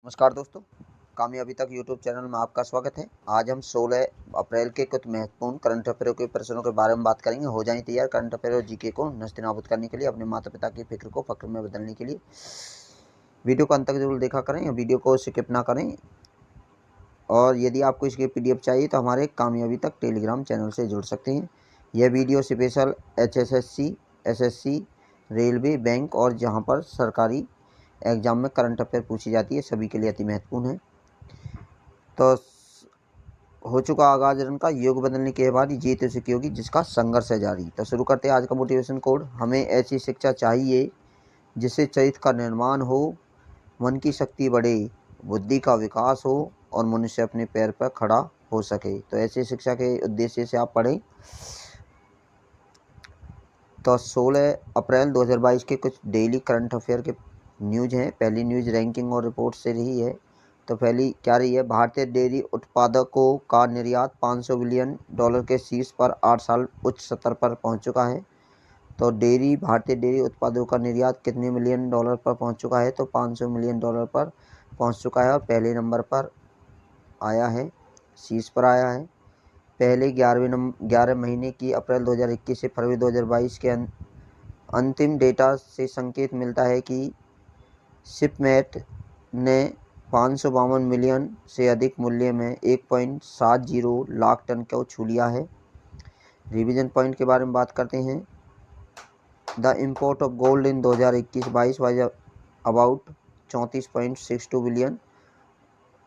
नमस्कार दोस्तों, कामयाबी तक यूट्यूब चैनल में आपका स्वागत है। आज हम 16 अप्रैल के कुछ महत्वपूर्ण करंट अफेयरों के प्रश्नों के बारे में बात करेंगे। हो जाएं तैयार करंट अफेयर और जीके को नस्ते-नाबूद करने के लिए, अपने माता पिता की फिक्र को फक्र में बदलने के लिए। वीडियो को अंत तक जरूर देखा करें या वीडियो को स्किप ना करें। और यदि आपको इसके PDF चाहिए तो हमारे कामयाबी तक टेलीग्राम चैनल से जुड़ सकते हैं। यह video special HSSC, SSC, railway, bank और जहाँ पर सरकारी एग्जाम में करंट अफेयर पूछी जाती है सभी के लिए अति महत्वपूर्ण है। तो हो चुका आगाज रन का, युग बदलने के बाद जीत उसी होगी जिसका संघर्ष है जारी। तो शुरू करते हैं आज का मोटिवेशन कोड। हमें ऐसी शिक्षा चाहिए जिससे चरित्र का निर्माण हो, मन की शक्ति बढ़े, बुद्धि का विकास हो और मनुष्य अपने पैर पर खड़ा हो सके। तो ऐसी शिक्षा के उद्देश्य से आप पढ़ें। तो 16 अप्रैल 2022 के कुछ डेली करंट अफेयर के न्यूज हैं। पहली न्यूज रैंकिंग और रिपोर्ट से रही है। तो पहली क्या रही है? भारतीय डेयरी उत्पादकों का निर्यात $500 बिलियन के शीर्ष पर 8 साल उच्च स्तर पर पहुंच चुका है। तो भारतीय डेयरी उत्पादों का निर्यात कितने मिलियन डॉलर पर पहुंच चुका है? तो $500 मिलियन पर पहुंच चुका है और पहले नंबर पर आया है, शीर्ष पर आया है। पहले 11 महीने की अप्रैल 2021 से फरवरी 2022 के अंतिम डेटा से संकेत मिलता है कि शिपमेट ने 552 मिलियन से अधिक मूल्य में 1.70 लाख टन को छू लिया है। रिवीजन पॉइंट के बारे में बात करते हैं। The import of gold in 2021-22 was about 34.62 billion.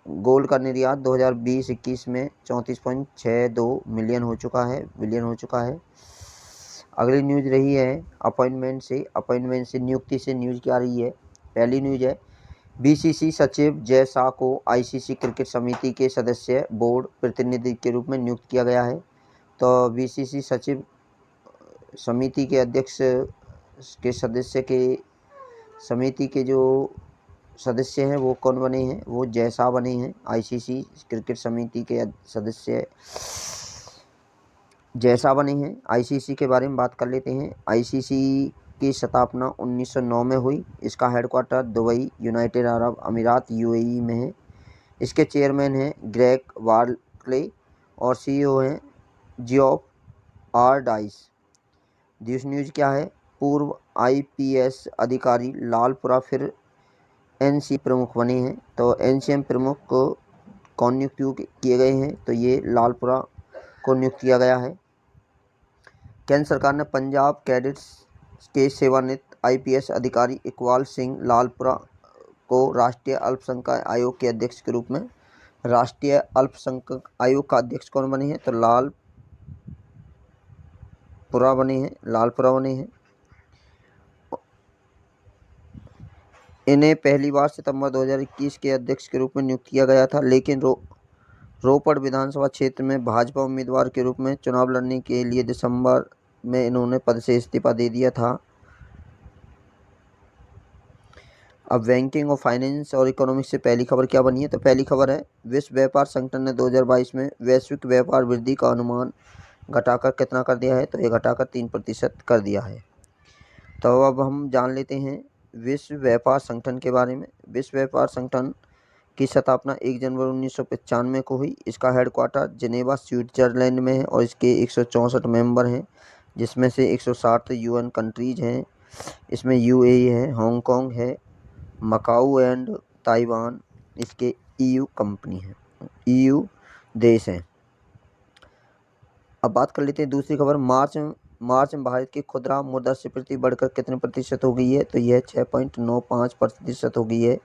Gold का निर्यात 2020-21 में 34.62 बिलियन हो चुका है। अगली न्यूज रही है अपॉइंटमेंट से नियुक्ति से न्यूज क्या रही है? पहली न्यूज है BCC सचिव जय शाह को ICC क्रिकेट समिति के सदस्य बोर्ड प्रतिनिधि के रूप में नियुक्त किया गया है। तो BCC सचिव समिति के अध्यक्ष के समिति के जो सदस्य हैं वो कौन बने हैं? वो जय शाह बने हैं। ICC क्रिकेट समिति के सदस्य जय शाह बने हैं। ICC के बारे में बात कर लेते हैं। ICC की स्थापना 1909 में हुई। इसका हेडक्वार्टर दुबई, यूनाइटेड अरब अमीरात UAE में है। इसके चेयरमैन हैं ग्रेग बार्कले और CEO हैं जियोफ आर डाइस। दूसरी न्यूज क्या है? पूर्व IPS अधिकारी लालपुरा फिर NCM प्रमुख बने हैं। तो NCM प्रमुख को कौन नियुक्त किए गए हैं? तो ये लालपुरा को नियुक्त किया गया है। केंद्र सरकार ने पंजाब कैडेट्स के सेवानिवृत्त IPS अधिकारी इकबाल सिंह लालपुरा को राष्ट्रीय अल्पसंख्यक आयोग के अध्यक्ष के रूप में, राष्ट्रीय अल्पसंख्यक आयोग का अध्यक्ष कौन बने हैं? तो लालपुरा बने हैं। इन्हें पहली बार सितंबर 2021 के अध्यक्ष के रूप में नियुक्त किया गया था, लेकिन रोपड़ विधानसभा क्षेत्र में भाजपा उम्मीदवार के रूप में चुनाव लड़ने के लिए दिसंबर में इन्होंने पद से इस्तीफा दे दिया था। अब बैंकिंग और फाइनेंस और इकोनॉमिक्स से पहली खबर क्या बनी है? तो पहली खबर है विश्व व्यापार संगठन ने 2022 में वैश्विक व्यापार वृद्धि का अनुमान घटाकर कितना कर दिया है? तो ये घटाकर 3% कर दिया है। तो अब हम जान लेते हैं विश्व व्यापार संगठन के बारे में। विश्व व्यापार संगठन की स्थापना 1 जनवरी 1995 को हुई। इसका हेडक्वार्टर जिनेवा स्विट्जरलैंड में है और इसके 164 मेंबर हैं, जिसमें से 160 UN कंट्रीज हैं। इसमें UAE है, हांगकांग है, मकाऊ एंड ताइवान इसके EU कंपनी है, EU देश हैं। अब बात कर लेते हैं दूसरी खबर। मार्च में भारत की खुदरा मुद्रास्फीति बढ़कर कितने प्रतिशत हो गई है? तो यह 6.95% हो गई है।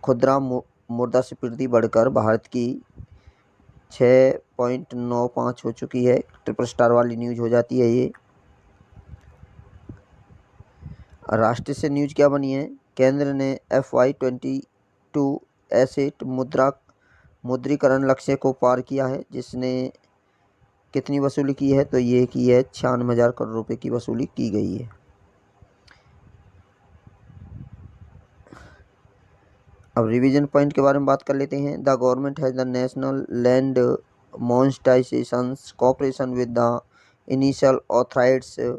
खुदरा मुद्रास्फीति बढ़कर भारत की 6.95 हो चुकी है। ट्रिपल स्टार वाली न्यूज हो जाती है ये। राष्ट्रीय से न्यूज क्या बनी है? केंद्र ने FY22 एसेट मुद्रीकरण लक्ष्य को पार किया है, जिसने कितनी वसूली की है? तो ये की है 96,000 करोड़ रुपए की वसूली की गई है। अब रिवीजन पॉइंट के बारे में बात कर लेते हैं। The government has the national land monetisation corporation with the initial authorised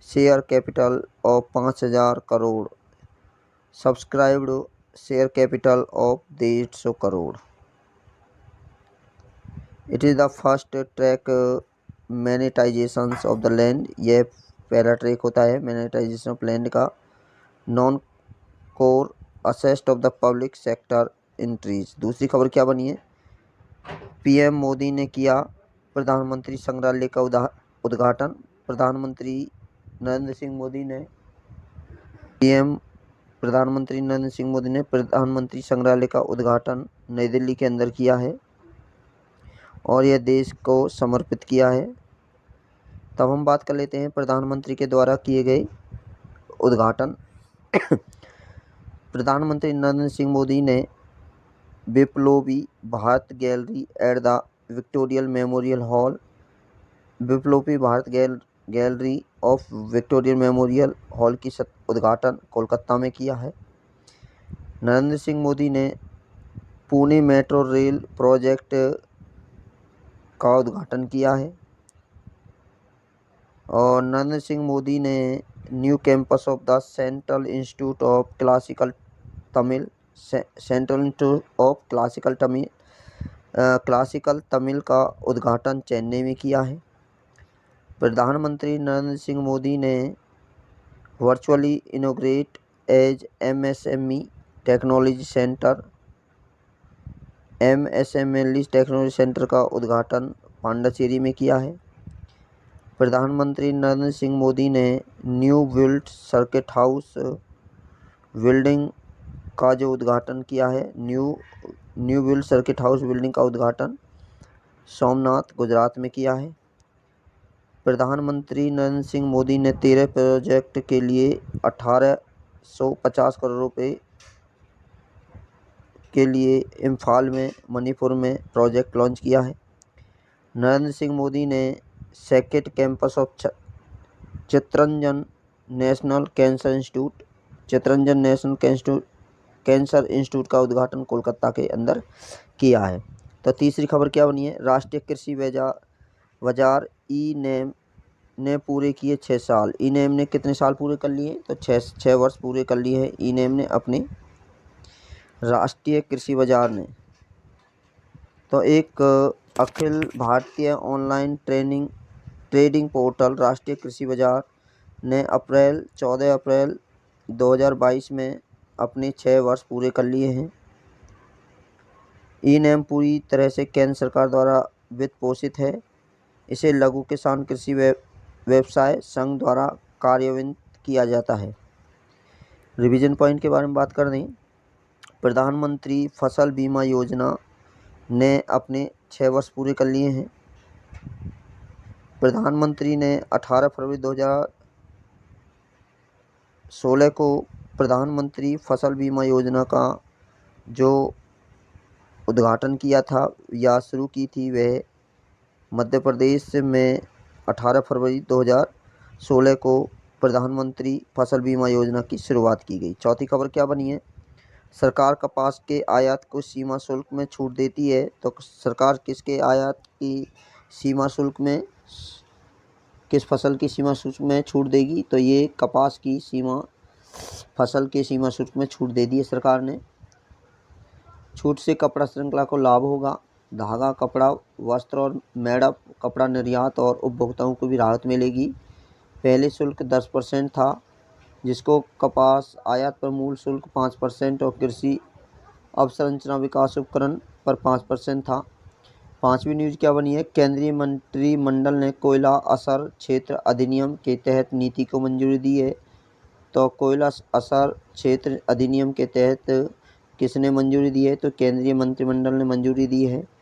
share capital of 5,000 crore subscribed share capital of 150 crore. It is the first track monetisation of the land. यह पहला ट्रैक होता है मैनेटाइजेशन ऑफ लैंड का। Non core assets of the public sector increase. दूसरी खबर क्या बनी है? पीएम मोदी ने किया प्रधानमंत्री संग्रहालय का उद्घाटन। प्रधानमंत्री नरेंद्र सिंह मोदी ने प्रधानमंत्री संग्रहालय का उद्घाटन नई दिल्ली के अंदर किया है और यह देश को समर्पित किया है। तब हम बात कर लेते हैं प्रधानमंत्री के द्वारा किए गए उद्घाटन। प्रधानमंत्री नरेंद्र सिंह मोदी ने Viplavi Bharat gallery at the Victoria memorial hall, Viplavi Bharat gallery of Victoria memorial hall की उद्घाटन कोलकाता में किया है। नरेंद्र सिंह मोदी ने पुणे मेट्रो रेल प्रोजेक्ट का उद्घाटन किया है और नरेंद्र सिंह मोदी ने new campus of the central institute of classical Tamil का उद्घाटन चेन्नई में किया है। प्रधानमंत्री नरेंद्र सिंह मोदी ने virtually inaugurate as MSME technology centre का उद्घाटन पांडिचेरी में किया है। प्रधानमंत्री नरेंद्र सिंह मोदी ने new built circuit house building का जो उद्घाटन किया है, new built circuit house building का उद्घाटन सोमनाथ गुजरात में किया है। प्रधानमंत्री नरेंद्र सिंह मोदी ने 13 प्रोजेक्ट के लिए 1850 करोड़ रुपए के लिए इम्फाल में मणिपुर में प्रोजेक्ट लॉन्च किया है। नरेंद्र सिंह मोदी ने second campus of Chittaranjan national cancer institute का उद्घाटन कोलकाता के अंदर किया है। तो तीसरी खबर क्या बनी है? राष्ट्रीय कृषि बाजार ई-नैम ने पूरे किए 6 साल। ई-नैम ने कितने साल पूरे कर लिए? तो 6 वर्ष पूरे कर लिए हैं ई-नैम ने अपने राष्ट्रीय कृषि बाजार ने। तो एक Akhil Bharatiya online trading portal राष्ट्रीय कृषि बाजार ने 14 अप्रैल 2022 में अपने 6 वर्ष पूरे कर लिए हैं। ई-नैम पूरी तरह से केंद्र सरकार द्वारा वित्त पोषित है। इसे लघु किसान कृषि व्यवसाय संघ द्वारा कार्यान्वित किया जाता है। रिवीजन पॉइंट के बारे में बात कर दें। प्रधानमंत्री फसल बीमा योजना ने अपने 6 वर्ष पूरे कर लिए हैं। प्रधानमंत्री ने 18 फरवरी 2016 को प्रधानमंत्री फसल बीमा योजना का जो उद्घाटन किया था या शुरू की थी, वह मध्य प्रदेश में 18 फरवरी 2016 को प्रधानमंत्री फसल बीमा योजना की शुरुआत की गई। चौथी खबर क्या बनी है? सरकार कपास के आयात को सीमा शुल्क में छूट देती है। तो सरकार किसके आयात की सीमा शुल्क में, किस फसल की सीमा शुल्क में छूट देगी? तो ये कपास की फसल के सीमा शुल्क में छूट दे दी है सरकार ने। छूट से कपड़ा श्रृंखला को लाभ होगा। धागा, कपड़ा, वस्त्र और मैडअप कपड़ा निर्यात और उपभोक्ताओं को भी राहत मिलेगी। पहले शुल्क 10% था, जिसको कपास आयात पर मूल शुल्क 5% और कृषि अवसंरचना विकास उपकरण पर 5% था। पांचवी न्यूज़ क्या बनी है? केंद्रीय मंत्रिमंडल ने कोयला असर क्षेत्र अधिनियम के तहत नीति को मंजूरी दी है। तो कोयला असर क्षेत्र अधिनियम के तहत किसने मंजूरी दी है? तो केंद्रीय मंत्रिमंडल ने मंजूरी दी है।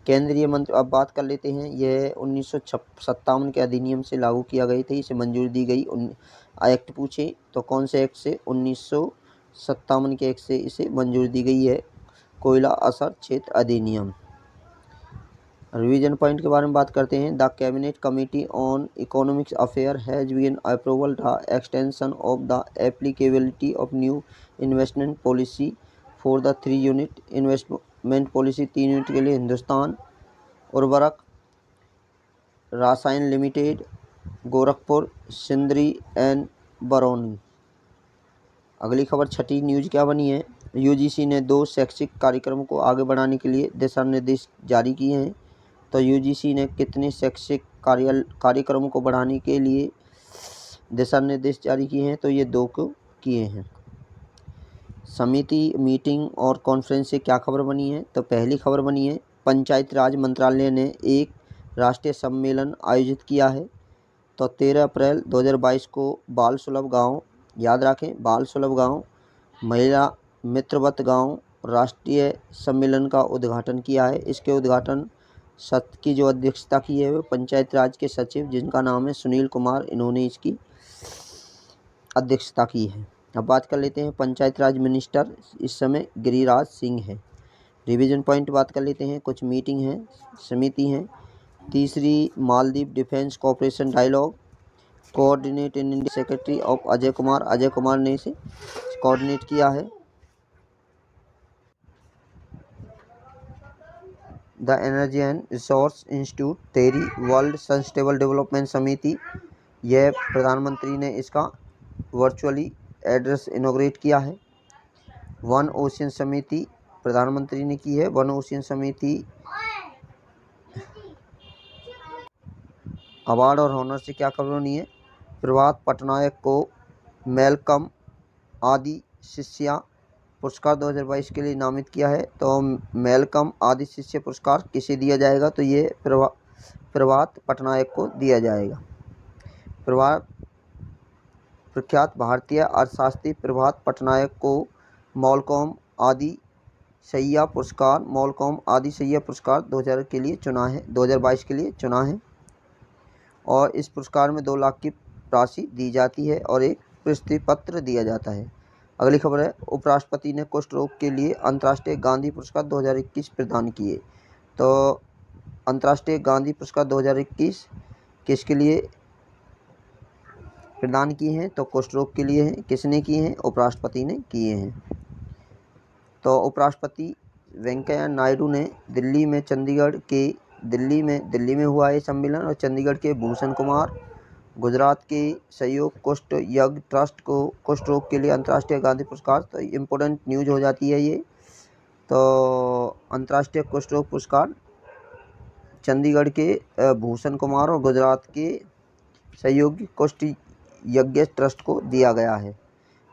अब बात कर लेते हैं, यह 1957 के अधिनियम से लागू किया गई थी, इसे मंजूरी दी गई। एक्ट पूछे तो कौन से एक्ट से? 1957 के एक्ट से इसे मंजूरी दी गई है, कोयला असर क्षेत्र अधिनियम। रिवीजन पॉइंट के बारे में बात करते हैं। The cabinet committee on economic affair has been approval the extension of the applicability of new investment policy for the 3 unit investment policy. 3 unit के लिए हिंदुस्तान उर्वरक रसायन लिमिटेड, गोरखपुर, सिंदरी एंड बरौनी। अगली खबर छठी न्यूज़ क्या बनी है? यूजीसी ने 2 शैक्षिक कार्यक्रमों को आगे बढ़ाने के लिए दिशा निर्देश जारी किए हैं। तो यूजीसी ने कितने शैक्षिक कार्यक्रमों को बढ़ाने के लिए दिशा निर्देश जारी किए हैं? तो ये 2 को किए हैं। समिति मीटिंग और कॉन्फ्रेंस से क्या खबर बनी है? तो पहली खबर बनी है पंचायती राज मंत्रालय ने एक राष्ट्रीय सम्मेलन आयोजित किया है। तो 13 अप्रैल 2022 को बाल सुलभ गाँव, याद रखें बाल सुलभ गाँव, महिला मित्रवत गाँव राष्ट्रीय सम्मेलन का उद्घाटन किया है। इसके उद्घाटन सत्र की जो अध्यक्षता की है वो पंचायत राज के सचिव, जिनका नाम है सुनील कुमार, इन्होंने इसकी अध्यक्षता की है। अब बात कर लेते हैं पंचायत राज मिनिस्टर इस समय गिरिराज सिंह है। रिवीजन पॉइंट बात कर लेते हैं, कुछ मीटिंग है, समिति हैं। तीसरी Maldives defence cooperation dialogue coordinate in India, secretary of Ajay Kumar ने इसे कोऑर्डिनेट किया है। The energy and resource institute TERI world sustainable development समिति, यह प्रधानमंत्री ने इसका वर्चुअली एड्रेस इनॉग्रेट किया है। वन ओशियन समिति प्रधानमंत्री ने की है। वन ओशियन समिति अवार्ड और ऑनर से क्या खबर बनी है? प्रभात पटनायक को मेलकम आदि शिष्या पुरस्कार 2022 के लिए नामित किया है। तो मेलकम आदि शिष्य पुरस्कार किसे दिया जाएगा? तो ये प्रभात पटनायक को दिया जाएगा। प्रख्यात भारतीय अर्थशास्त्री प्रभात पटनायक को मॉलकॉम आदि सैया पुरस्कार 2022 के लिए चुना है। और इस पुरस्कार में 2 लाख की राशि दी जाती है और एक प्रशस्ति पत्र दिया जाता है। अगली खबर है, उपराष्ट्रपति ने कुष्ठ रोग के लिए अंतर्राष्ट्रीय गांधी पुरस्कार 2021 प्रदान किए। तो अंतर्राष्ट्रीय गांधी पुरस्कार 2021 किसके लिए प्रदान किए हैं? तो कुष्ठ रोग के लिए हैं। किसने किए हैं? उपराष्ट्रपति ने किए हैं। तो उपराष्ट्रपति वेंकैया नायडू ने दिल्ली में हुआ ये सम्मेलन, और चंडीगढ़ के भूषण कुमार, गुजरात के सहयोग कुष्ठ यज्ञ ट्रस्ट को कुष्ठ रोग के लिए अंतर्राष्ट्रीय गांधी पुरस्कार, तो इम्पोर्टेंट न्यूज हो जाती है ये। तो अंतर्राष्ट्रीय कुष्ठ रोग पुरस्कार चंडीगढ़ के भूषण कुमार और गुजरात के सहयोगी कुष्ठ यज्ञ ट्रस्ट को दिया गया है।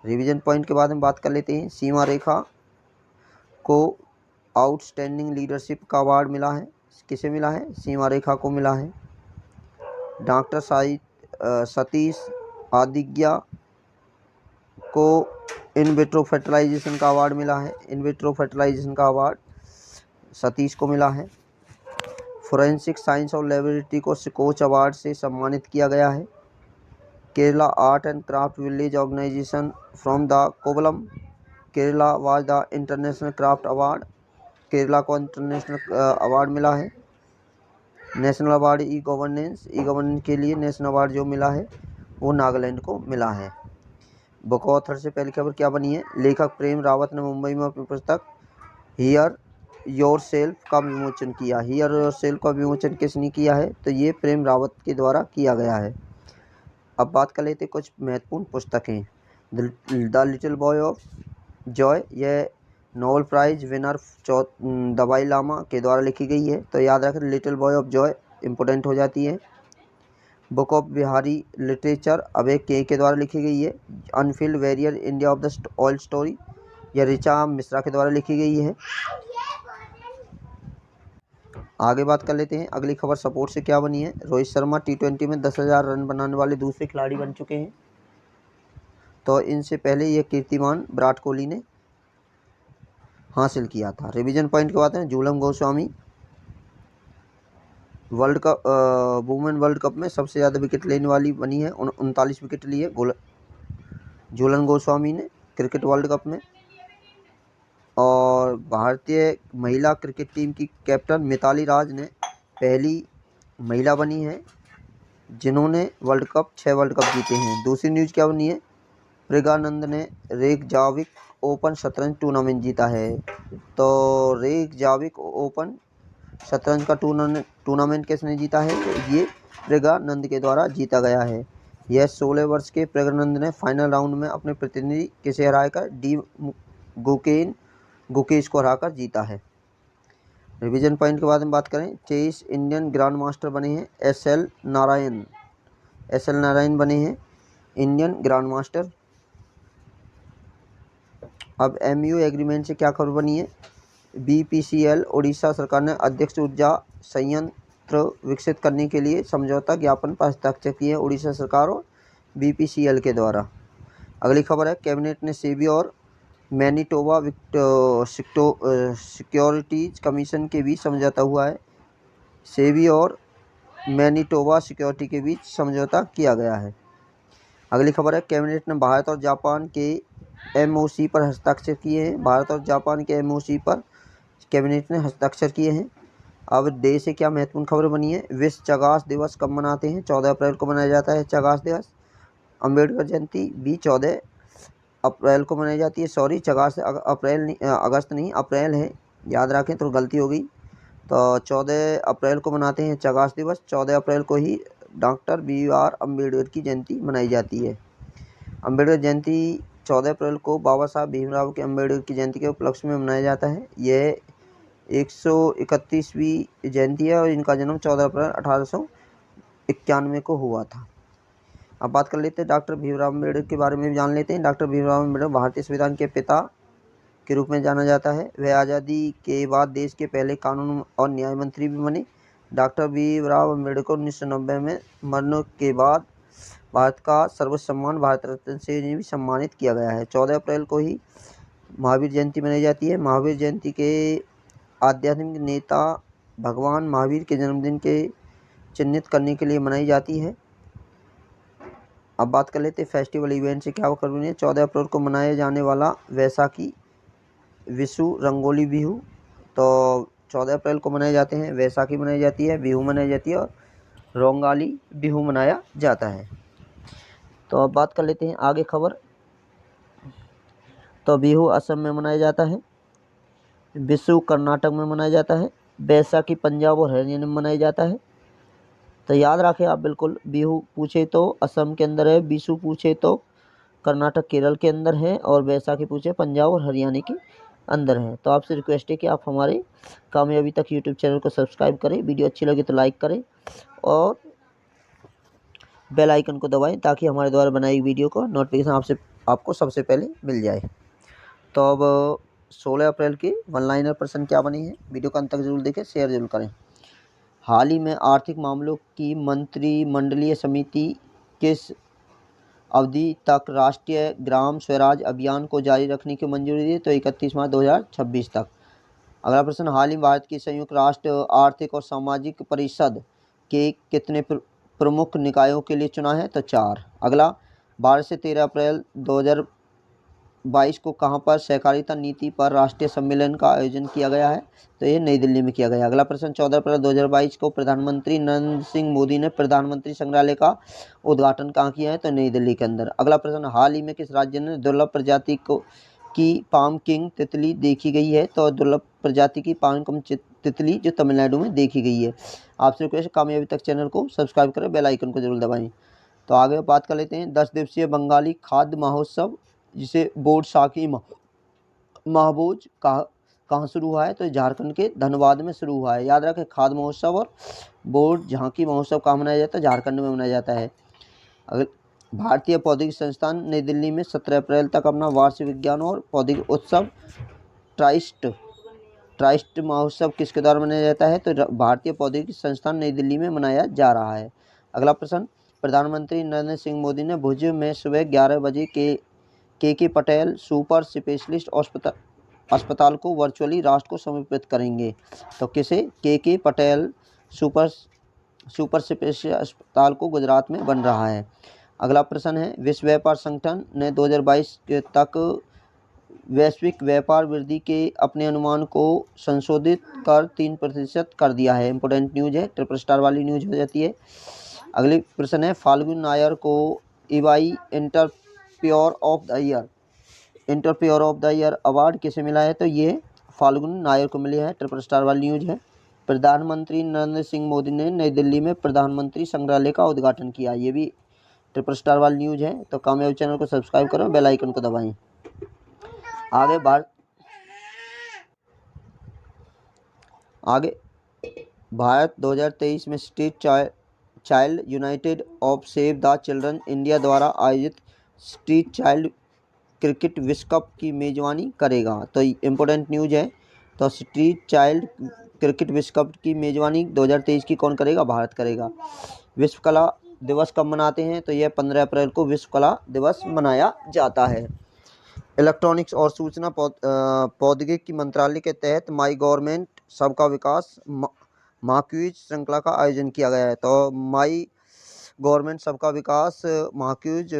रिवीजन पॉइंट के बाद हम बात कर लेते हैं, सीमा रेखा को आउटस्टैंडिंग लीडरशिप का अवार्ड मिला है। किसे मिला है? सीमा रेखा को मिला है। डॉक्टर सतीश आदिग्या को इन विट्रो फर्टिलाइजेशन का अवार्ड मिला है। इन विट्रो फर्टिलाइजेशन का अवार्ड सतीश को मिला है। फोरेंसिक साइंस और लेबोरेटरी को स्कोच अवार्ड से सम्मानित किया गया है। Kerala art and craft village organisation from the Kovalam Kerala was the international craft award, Kerala को इंटरनेशनल अवार्ड मिला है। नेशनल अवार्ड ई गवर्नेंस के लिए नेशनल अवार्ड जो मिला है वो नागालैंड को मिला है। बुक ऑथर से पहली खबर क्या बनी है? लेखक प्रेम रावत ने मुंबई में अपनी पुस्तक हियर योर सेल्फ का विमोचन किया। हियर योर सेल्फ का विमोचन किसने किया है? तो ये प्रेम रावत के द्वारा किया गया है। अब बात कर लेते कुछ महत्वपूर्ण पुस्तकें। The little book of joy, यह Nobel prize winner Dalai Lama के द्वारा लिखी गई है। तो याद रखें little book of joy important हो जाती है। Book of Bihari literature Abhay के द्वारा लिखी गई है। Unfilled warrior India of the oil story, यह ऋचा मिश्रा के द्वारा लिखी गई है। आगे बात कर लेते हैं, अगली खबर सपोर्ट से क्या बनी है? रोहित शर्मा T20 में 10,000 रन बनाने वाले दूसरे खिलाड़ी बन चुके हैं। तो इनसे पहले यह कीर्तिमान विराट कोहली ने हासिल किया था। रिवीजन पॉइंट की बात है, Jhulan Goswami world cup women world cup में सबसे ज़्यादा विकेट लेने वाली बनी है। 39 विकेट लिए झूलन गोस्वामी ने क्रिकेट वर्ल्ड कप में। और भारतीय महिला क्रिकेट टीम की कैप्टन मिताली राज ने पहली महिला बनी है जिन्होंने 6 वर्ल्ड कप जीते हैं। दूसरी न्यूज़ क्या बनी है? प्रज्ञानंद ने रेकजाविक ओपन शतरंज टूर्नामेंट जीता है। तो रेकजाविक ओपन शतरंज का टूर्नामेंट किसने जीता है? तो ये प्रज्ञानंद के द्वारा जीता गया है। यह 16 वर्ष के प्रज्ञानंद ने फाइनल राउंड में अपने प्रतिद्वंदी किसे हराकर डी गुकेश को हराकर जीता है। रिवीजन पॉइंट के बारे में बात करें, चेस इंडियन ग्रैंड मास्टर बने हैं एस एल नारायण बने हैं इंडियन ग्रैंड मास्टर। अब MOU एग्रीमेंट से क्या खबर बनी है, BPCL उड़ीसा सरकार ने अध्यक्ष ऊर्जा संयंत्र विकसित करने के लिए समझौता ज्ञापन पर हस्ताक्षर किए हैं उड़ीसा सरकार और BPCL के द्वारा। अगली खबर है, कैबिनेट ने सेबी और मैनिटोबा सिक्योरिटीज कमीशन के बीच समझौता हुआ है। सेबी और मैनिटोबा सिक्योरिटी के बीच समझौता किया गया है। अगली खबर है, कैबिनेट ने भारत और जापान के MOC पर हस्ताक्षर किए हैं। भारत और जापान के MOC पर कैबिनेट ने हस्ताक्षर किए हैं। अब देश से क्या महत्वपूर्ण खबर बनी है, विश्व चगास दिवस कब मनाते हैं, 14 अप्रैल को मनाया जाता है चगास दिवस। अम्बेडकर जयंती भी 14 अप्रैल को मनाई जाती है। सॉरी, चगास अप्रैल नहीं, अगस्त नहीं, अप्रैल है, याद रखें, तो गलती हो गई। तो 14 अप्रैल को मनाते हैं चगास दिवस। 14 अप्रैल को ही डॉक्टर BR अम्बेडकर की जयंती मनाई जाती है। अम्बेडकर जयंती 14 अप्रैल को बाबा साहब भीमराव के अम्बेडकर की जयंती के उपलक्ष्य में मनाया जाता है। यह 131वीं जयंती है और इनका जन्म 14 अप्रैल 1891 को हुआ था। अब बात कर लेते हैं डॉक्टर भीमराव अम्बेडकर के बारे में भी जान लेते हैं। डॉक्टर भीमराव अम्बेडकर भारतीय संविधान के पिता के रूप में जाना जाता है। वह आज़ादी के बाद देश के पहले कानून और न्याय मंत्री भी बने। डॉक्टर भीमराव अम्बेडकर 1990 में मरने के बाद भारत का सर्वोच्च सम्मान भारत रत्न से भी सम्मानित किया गया है। 14 अप्रैल को ही महावीर जयंती मनाई जाती है। महावीर जयंती के आध्यात्मिक नेता भगवान महावीर के जन्मदिन के चिन्हित करने के लिए मनाई जाती है। अब बात कर लेते हैं फेस्टिवल इवेंट से क्या खबर है। 14 अप्रैल को मनाया जाने वाला वैसाखी, विशु, रंगोली बिहू, तो 14 अप्रैल को मनाए जाते हैं। वैसाखी मनाई जाती है, बिहू मनाई जाती है और रोंगाली बिहू मनाया जाता है। तो अब बात कर लेते हैं आगे खबर। तो बिहू असम में मनाया जाता है, विशु कर्नाटक में मनाया जाता है, वैसाखी पंजाब और हरियाणा में मनाया जाता है। तो याद रखें आप बिल्कुल, बिहू पूछे तो असम के अंदर है, विशु पूछे तो कर्नाटक केरल के अंदर है और वैसाखी पूछे पंजाब और हरियाणा के अंदर है। तो आपसे रिक्वेस्ट है कि आप हमारे कामयाबी तक यूट्यूब चैनल को सब्सक्राइब करें, वीडियो अच्छी लगे तो लाइक करें और बेल आइकन को दबाएं ताकि हमारे द्वारा बनाई वीडियो का नोटिफिकेशन आपको सबसे पहले मिल जाए। तो अब 16 अप्रैल के वन लाइनर प्रश्न क्या बनी है, वीडियो का अंत तक जरूर देखें, शेयर जरूर करें। हाल ही में आर्थिक मामलों की मंत्रिमंडलीय समिति किस अवधि तक राष्ट्रीय ग्राम स्वराज अभियान को जारी रखने की मंजूरी दी, तो 31 मार्च 2026 तक। अगला प्रश्न, हाल ही भारत की संयुक्त राष्ट्र आर्थिक और सामाजिक परिषद के कितने प्रमुख निकायों के लिए चुना है, तो 4। अगला, 12 से 13 अप्रैल 2022 को कहां पर सहकारिता नीति पर राष्ट्रीय सम्मेलन का आयोजन किया गया है, तो ये नई दिल्ली में किया गया। अगला प्रश्न, 14 अप्रैल 2022 को प्रधानमंत्री नरेंद्र सिंह मोदी ने प्रधानमंत्री संग्रहालय का उद्घाटन कहाँ किया है, तो नई दिल्ली के अंदर। अगला प्रश्न, हाल ही में किस राज्य ने दुर्लभ प्रजाति की पाम किंग तितली देखी गई है, तो दुर्लभ प्रजाति की पाम किंग तितली जो तमिलनाडु में देखी गई है। आपसे रिक्वेस्ट, कामयाबी तक चैनल को सब्सक्राइब करें, बेल आइकन को जरूर दबाएं। तो आगे बात कर लेते हैं 10 दिवसीय बंगाली खाद्य महोत्सव जिसे बोडसाकी महाभोज कहाँ शुरू हुआ है, तो झारखंड के धनबाद में शुरू हुआ है। याद रखें, खाद्य महोत्सव और बोर्ड झांकी महोत्सव कहाँ मनाया जाता है, झारखंड में मनाया जाता है। अगर भारतीय प्रौद्योगिकी संस्थान नई दिल्ली में 17 अप्रैल तक अपना वार्षिक विज्ञान और प्रौद्योगिकी उत्सव ट्राइस्ट महोत्सव किसके द्वारा मनाया जाता है, तो भारतीय प्रौद्योगिकी संस्थान नई दिल्ली में मनाया जा रहा है। अगला प्रश्न, प्रधानमंत्री नरेंद्र सिंह मोदी ने भुज में सुबह 11 बजे के पटेल सुपर स्पेशलिस्ट अस्पताल को वर्चुअली राष्ट्र को समर्पित करेंगे, तो किसे, के पटेल सुपर स्पेशलिस्ट अस्पताल को गुजरात में बन रहा है। अगला प्रश्न है, विश्व व्यापार संगठन ने 2022 तक वैश्विक व्यापार वृद्धि के अपने अनुमान को संशोधित कर 3% कर दिया है। इंपोर्टेंट न्यूज है, ट्रिपल स्टार वाली न्यूज हो जाती है। अगली प्रश्न है, फाल्गुन नायर को EY entrepreneur of the year award किसे मिला है, तो ये फाल्गुन नायर को मिला है। ट्रिपल स्टार वाली न्यूज है। प्रधानमंत्री नरेंद्र सिंह मोदी ने नई दिल्ली में प्रधानमंत्री संग्रहालय का उद्घाटन किया, ये भी ट्रिपल स्टार वाली न्यूज है। तो कामयाबी चैनल को सब्सक्राइब करो, बेल आइकन को दबाएं। आगे भारत 2023 में street child United of save the children India द्वारा आयोजित स्ट्रीट चाइल्ड क्रिकेट विश्व कप की मेजबानी करेगा। तो इम्पोर्टेंट न्यूज है। तो स्ट्रीट चाइल्ड क्रिकेट विश्व कप की मेजबानी 2023 की कौन करेगा? भारत करेगा। विश्व कला दिवस कब मनाते हैं? तो यह 15 अप्रैल को विश्व कला दिवस मनाया जाता है। इलेक्ट्रॉनिक्स और सूचना प्रौद्योगिकी मंत्रालय के तहत माई गवर्नमेंट सबका विकास महाक्विज श्रृंखला का आयोजन किया गया है। तो माई गवर्नमेंट सबका विकास महाक्विज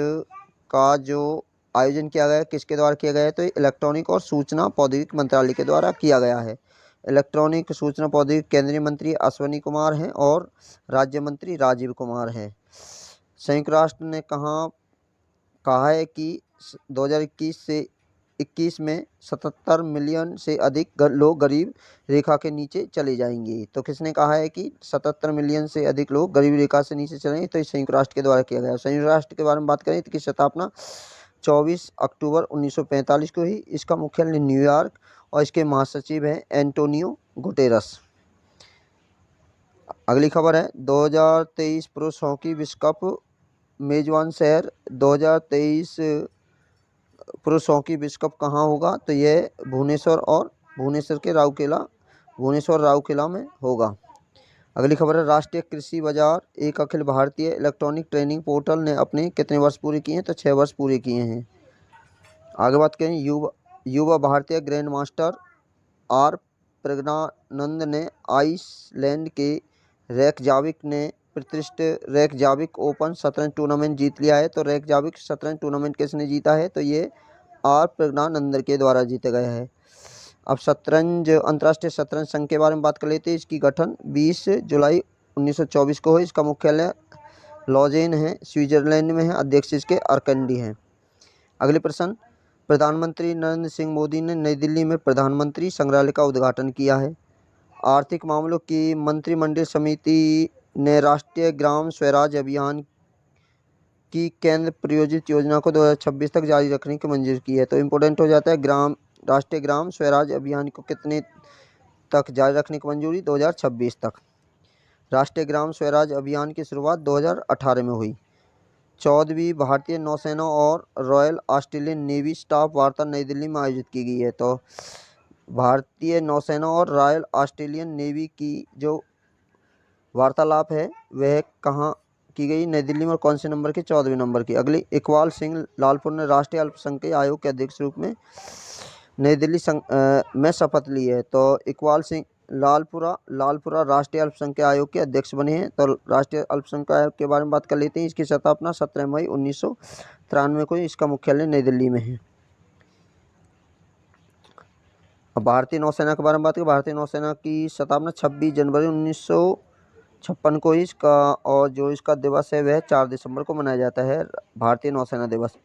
का जो आयोजन किया गया है, किसके द्वारा किया गया है? तो इलेक्ट्रॉनिक और सूचना प्रौद्योगिकी मंत्रालय के द्वारा किया गया है। इलेक्ट्रॉनिक सूचना प्रौद्योगिकी केंद्रीय मंत्री अश्विनी कुमार हैं और राज्य मंत्री राजीव कुमार हैं। संयुक्त राष्ट्र ने कहा है कि 2021 से 21 में 77 मिलियन से अधिक लोग गरीब रेखा के नीचे चले जाएंगे। तो किसने कहा है कि 77 मिलियन से अधिक लोग गरीब रेखा से नीचे चलेंगे? तो इस संयुक्त राष्ट्र के द्वारा किया गया है। संयुक्त राष्ट्र के बारे में बात करें तो इसकी स्थापना 24 अक्टूबर 1945 को ही। इसका मुख्यालय न्यूयॉर्क और इसके महासचिव हैं एंटोनियो गुटेरस। अगली खबर है 2023 पुरुष हॉकी विश्व कप मेजबान शहर 2023 पुरुष हॉकी विश्व कप कहाँ होगा? तो यह भुवनेश्वर राउरकेला में होगा। अगली खबर है राष्ट्रीय कृषि बाजार एक Akhil Bharatiya electronic training portal ने अपने कितने वर्ष पूरे किए हैं? तो 6 वर्ष पूरे किए हैं। आगे बात करें युवा भारतीय ग्रैंड मास्टर आर प्रज्ञानंद ने आइसलैंड के प्रतिष्ठित रेकजाविक ओपन शतरंज टूर्नामेंट जीत लिया है। तो रेकजाविक शतरंज टूर्नामेंट किसने जीता है? तो ये आर प्रज्ञानंद के द्वारा जीता गया है। अब अंतर्राष्ट्रीय शतरंज संघ के बारे में बात कर लेते हैं। इसकी गठन 20 जुलाई 1924 को है। इसका मुख्यालय लॉजेन है, स्विट्जरलैंड में है। अध्यक्ष इसके अरकंडी हैं। अगले प्रश्न, प्रधानमंत्री नरेंद्र सिंह मोदी ने नई दिल्ली में प्रधानमंत्री संग्रहालय का उद्घाटन किया है। आर्थिक मामलों की मंत्रिमंडल समिति ने राष्ट्रीय ग्राम स्वराज अभियान की केंद्र प्रायोजित योजना को 2026 तक जारी रखने की मंजूरी की है। तो इम्पोर्टेंट हो जाता है राष्ट्रीय ग्राम स्वराज अभियान को कितने तक जारी रखने की मंजूरी? 2026 तक। राष्ट्रीय ग्राम स्वराज अभियान की शुरुआत 2018 में हुई। 14वीं भारतीय नौसेना और रॉयल ऑस्ट्रेलियन नेवी स्टाफ वार्ता नई दिल्ली में आयोजित की गई है। तो भारतीय नौसेना और रॉयल ऑस्ट्रेलियन नेवी की जो वार्तालाप है वह कहाँ की गई? नई दिल्ली में। कौन से नंबर की? 14वें नंबर की। अगली, इकबाल सिंह लालपुर ने राष्ट्रीय अल्पसंख्यक आयोग के अध्यक्ष रूप में नई दिल्ली में शपथ ली है। तो इकबाल सिंह लालपुरा राष्ट्रीय अल्पसंख्यक आयोग के अध्यक्ष बने हैं। तो राष्ट्रीय अल्पसंख्यक आयोग के बारे में बात कर लेते हैं। इसकी स्थापना 17 मई 1993 को। इसका मुख्यालय नई दिल्ली में है। अब भारतीय नौसेना के बारे में बात करें। भारतीय नौसेना की स्थापना 26 जनवरी 1956 को इसका, और जो इसका दिवस है वह 4 दिसंबर को मनाया जाता है, भारतीय नौसेना दिवस।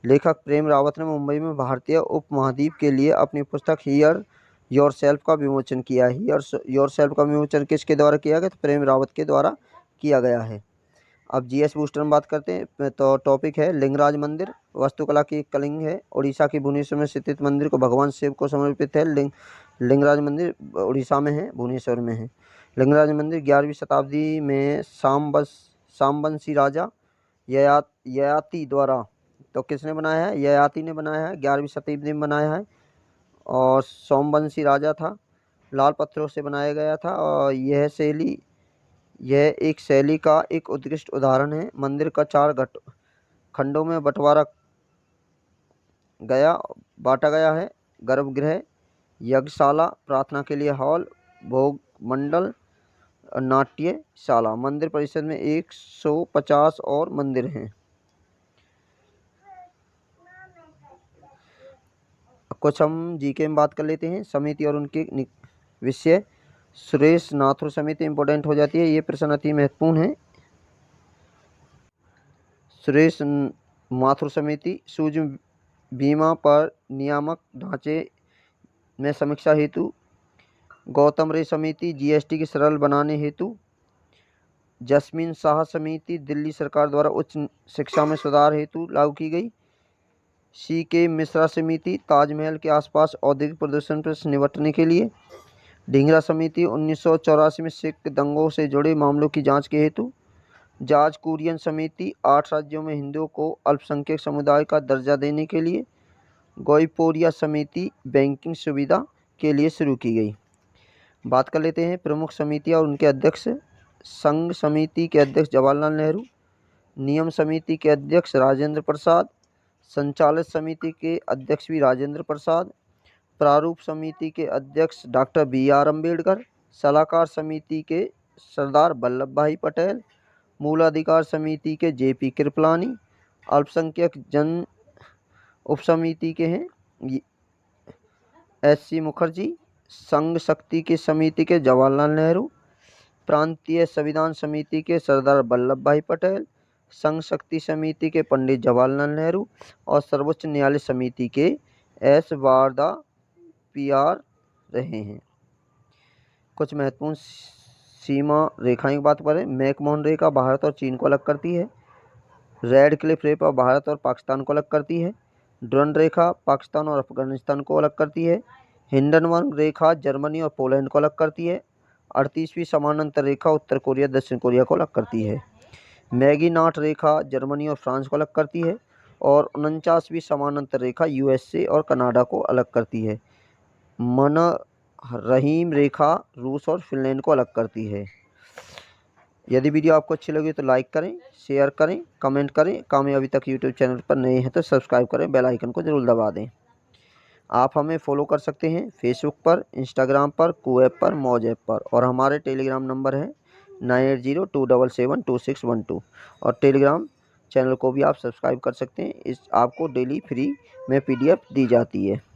लेखक प्रेम रावत ने मुंबई में भारतीय उपमहाद्वीप के लिए अपनी पुस्तक हियर योरसेल्फ का विमोचन किया है। हियर योरसेल्फ का विमोचन किसके द्वारा किया गया? तो प्रेम रावत के द्वारा किया गया है। अब जीएस बूस्टर में बात करते हैं। तो टॉपिक है लिंगराज मंदिर वास्तुकला की कलिंग है। उड़ीसा की भुवनेश्वर में स्थित मंदिर को भगवान शिव को समर्पित है। लिंगराज मंदिर उड़ीसा में है, भुवनेश्वर में है। लिंगराज मंदिर 11वीं शताब्दी में सामबंसी राजा ययाति द्वारा, तो किसने बनाया है? ययाति ने बनाया है, 11वीं शताब्दी में बनाया है। और सोमवंशी राजा था। लाल पत्थरों से बनाया गया था। और यह एक शैली का एक उत्कृष्ट उदाहरण है। मंदिर का 4 खंडों में बांटा गया है। गर्भगृह, यज्ञशाला, प्रार्थना के लिए हॉल, भोग मंडल, नाट्यशाला। मंदिर परिसर में 150 और मंदिर हैं। कुछ हम जीके में बात कर लेते हैं। समिति और उनके विषय। सुरेश नाथुर समिति इंपॉर्टेंट हो जाती है। ये प्रश्न अति महत्वपूर्ण है। सुरेश माथुर समिति सूक्ष्म बीमा पर नियामक ढांचे में समीक्षा हेतु। गौतम रे समिति जीएसटी की सरल बनाने हेतु। जस्मीन शाह समिति दिल्ली सरकार द्वारा उच्च शिक्षा में सुधार हेतु लागू की गई। सी के मिश्रा समिति ताजमहल के आसपास औद्योगिक प्रदूषण पर निपटने के लिए। ढींगरा समिति 1984 में सिख दंगों से जुड़े मामलों की जांच के हेतु। जॉर्ज कुरियन समिति 8 राज्यों में हिंदुओं को अल्पसंख्यक समुदाय का दर्जा देने के लिए। गोइपोरिया समिति बैंकिंग सुविधा के लिए शुरू की गई। बात कर लेते हैं प्रमुख समितियां और उनके अध्यक्ष। संघ समिति के अध्यक्ष जवाहरलाल नेहरू। नियम समिति के अध्यक्ष राजेंद्र प्रसाद। संचालक समिति के अध्यक्ष भी राजेंद्र प्रसाद। प्रारूप समिति के अध्यक्ष डॉक्टर BR अम्बेडकर। सलाहकार समिति के सरदार वल्लभ भाई पटेल। मूलाधिकार समिति के JP कृपलानी। अल्पसंख्यक जन उपसमिति के हैं SC मुखर्जी। संघ शक्ति की समिति के जवाहरलाल नेहरू। प्रांतीय संविधान समिति के सरदार वल्लभ भाई पटेल। संघ शक्ति समिति के पंडित जवाहरलाल नेहरू और सर्वोच्च न्यायालय समिति के S वारदा PR रहे हैं। कुछ महत्वपूर्ण सीमा रेखाएं की बात करें। मैकमोहन रेखा भारत और चीन को अलग करती है। रेड क्लिफ रेखा भारत और पाकिस्तान को अलग करती है। डुरंड रेखा पाकिस्तान और अफगानिस्तान को अलग करती है। हिंडनबर्ग रेखा जर्मनी और पोलैंड को अलग करती है। 38वीं समानांतर रेखा उत्तर कोरिया दक्षिण कोरिया को अलग करती है। मैगीनाट रेखा जर्मनी और फ्रांस को अलग करती है और 49वीं समानांतर रेखा USA और कनाडा को अलग करती है। मनरहीम रेखा रूस और फिनलैंड को अलग करती है। यदि वीडियो आपको अच्छी लगी तो लाइक करें, शेयर करें, कमेंट करें। कामयाबी तक यूट्यूब चैनल पर नए हैं तो सब्सक्राइब करें, बेल आइकन को जरूर दबा दें। आप हमें फॉलो कर सकते हैं फेसबुक पर, इंस्टाग्राम पर, कू ऐप पर, मौज ऐप पर और हमारे टेलीग्राम नंबर है 9802772612 और टेलीग्राम चैनल को भी आप सब्सक्राइब कर सकते हैं। आपको डेली फ्री में PDF दी जाती है।